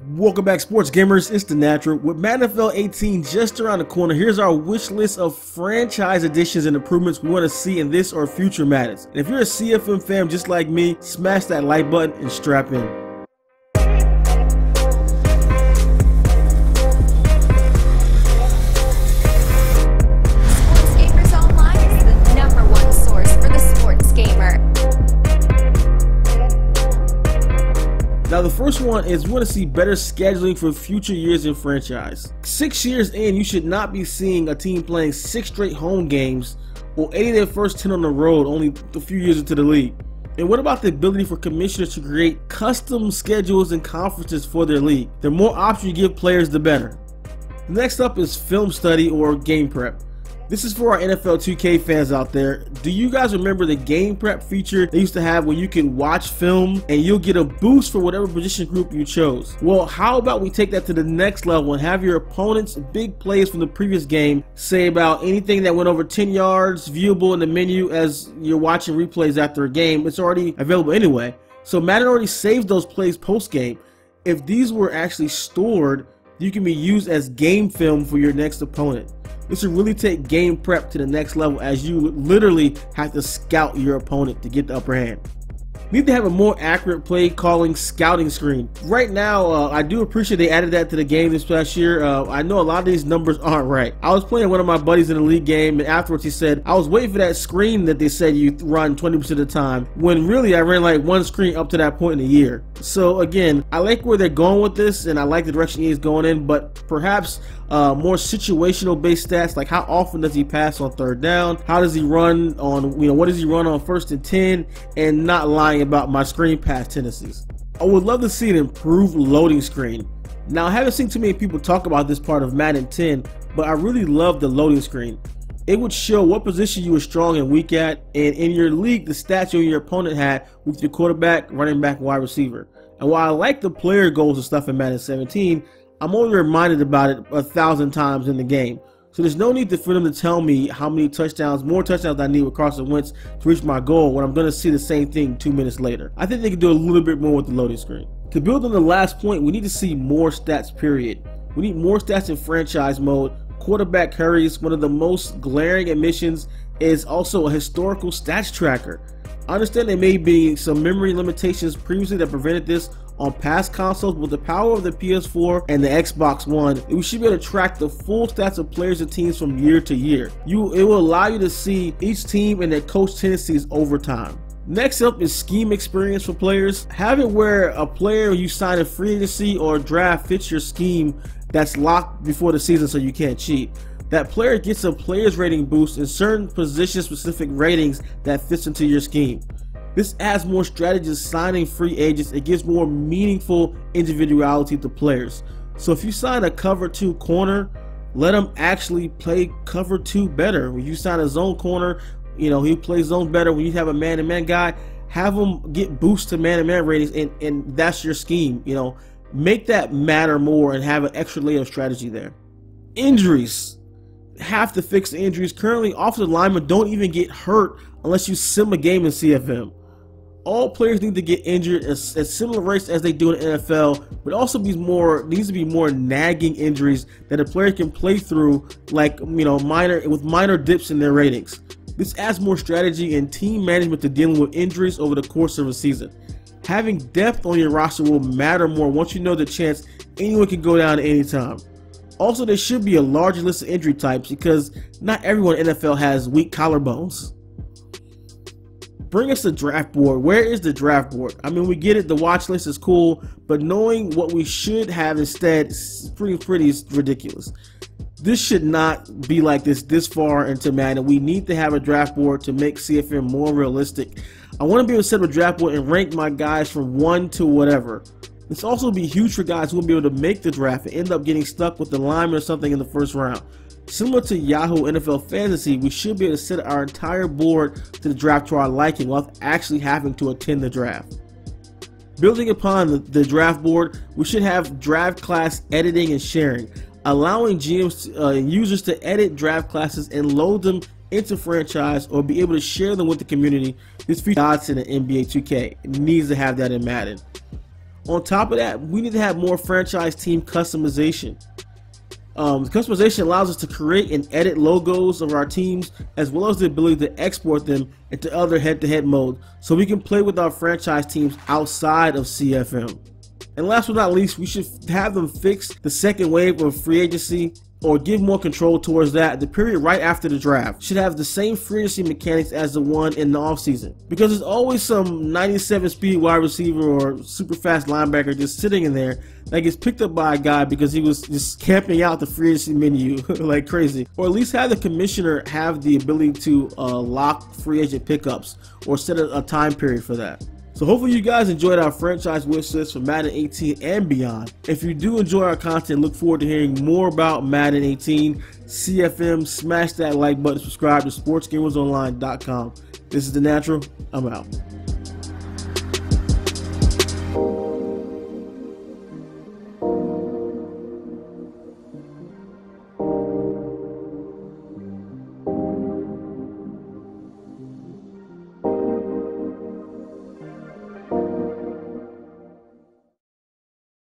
Welcome back, sports gamers. It's the Natural. With Madden NFL 18 just around the corner, here's our wish list of franchise additions and improvements we want to see in this or future Maddens. And if you're a CFM fan just like me, smash that like button and strap in. Now the first one is we want to see better scheduling for future years in franchise. 6 years in, you should not be seeing a team playing 6 straight home games or 8 of their first 10 on the road only a few years into the league. And what about the ability for commissioners to create custom schedules and conferences for their league? The more options you give players, the better. Next up is film study or game prep. This is for our NFL 2K fans out there. Do you guys remember the game prep feature they used to have where you can watch film and you'll get a boost for whatever position group you chose? Well, how about we take that to the next level and have your opponent's big plays from the previous game say about anything that went over 10 yards viewable in the menu as you're watching replays after a game. It's already available anyway. So Madden already saves those plays post-game. If these were actually stored, you can be used as game film for your next opponent. This will really take game prep to the next level as you literally have to scout your opponent to get the upper hand. Need to have a more accurate play calling scouting screen. Right now, I do appreciate they added that to the game this past year. I know a lot of these numbers aren't right. I was playing one of my buddies in a league game, and afterwards he said, I was waiting for that screen that they said you run 20% of the time, when really I ran like one screen up to that point in the year. So again, I like where they're going with this, and I like the direction he's going in, but perhaps more situational based stats, like how often does he pass on third down, how does he run on, what does he run on 1st and 10, and not lying about my screen pass tendencies. I would love to see an improved loading screen. Now, I haven't seen too many people talk about this part of Madden 10, but I really love the loading screen. It would show what position you were strong and weak at, and in your league, the stats you and your opponent had with your quarterback, running back, wide receiver. And while I like the player goals and stuff in Madden 17, I'm only reminded about it 1,000 times in the game. So there's no need for them to tell me how many touchdowns, more touchdowns I need with Carson Wentz to reach my goal when I'm going to see the same thing 2 minutes later. I think they can do a little bit more with the loading screen. To build on the last point, we need to see more stats, period. We need more stats in franchise mode. Quarterback hurries, one of the most glaring omissions, is also a historical stats tracker. I understand there may be some memory limitations previously that prevented this on past consoles, but with the power of the PS4 and the Xbox One, we should be able to track the full stats of players and teams from year to year. It will allow you to see each team and their coach tendencies over time. Next up is scheme experience for players. Have it where a player you sign a free agency or draft fits your scheme that's locked before the season so you can't cheat. That player gets a player's rating boost in certain position-specific ratings that fits into your scheme. This adds more strategists signing free agents. It gives more meaningful individuality to players. So if you sign a cover 2 corner, let them actually play cover 2 better. When you sign a zone corner, he plays zone better. When you have a man-to-man guy, have them get boost to man-to-man ratings, and that's your scheme. Make that matter more and have an extra layer of strategy there. Injuries. Have to fix the injuries. Currently, offensive linemen don't even get hurt unless you sim a game in CFM. All players need to get injured at similar rates as they do in the NFL, but also needs to be more nagging injuries that a player can play through, like minor dips in their ratings. This adds more strategy and team management to dealing with injuries over the course of a season. Having depth on your roster will matter more once you know the chance anyone can go down at any time. Also, there should be a larger list of injury types because not everyone in the NFL has weak collarbones. Bring us the draft board. Where is the draft board? I mean, we get it, the watch list is cool, but knowing what we should have instead is pretty ridiculous. This should not be like this far into Madden. We need to have a draft board to make CFM more realistic. I want to be able to set up a draft board and rank my guys from 1 to whatever. This also would be huge for guys who will be able to make the draft and end up getting stuck with the lineman or something in the first round. Similar to Yahoo NFL Fantasy, we should be able to set our entire board to the draft to our liking without actually having to attend the draft. Building upon the draft board, we should have draft class editing and sharing, allowing GMs and users to edit draft classes and load them into franchise or be able to share them with the community. This feature Dodson in NBA 2K. It needs to have that in Madden. On top of that, we need to have more franchise team customization. Customization allows us to create and edit logos of our teams, as well as the ability to export them into other head-to-head mode, so we can play with our franchise teams outside of CFM. And last but not least, we should have them fix the second wave of free agency, or give more control towards that. The period right after the draft should have the same free agency mechanics as the one in the offseason, because there's always some 97 speed wide receiver or super fast linebacker just sitting in there that gets picked up by a guy because he was just camping out the free agency menu like crazy. Or at least have the commissioner have the ability to lock free agent pickups or set a time period for that. So hopefully you guys enjoyed our franchise wish list for Madden 18 and beyond. If you do enjoy our content, look forward to hearing more about Madden 18, CFM. Smash that like button, subscribe to sportsgamersonline.com. This is The Natural. I'm out.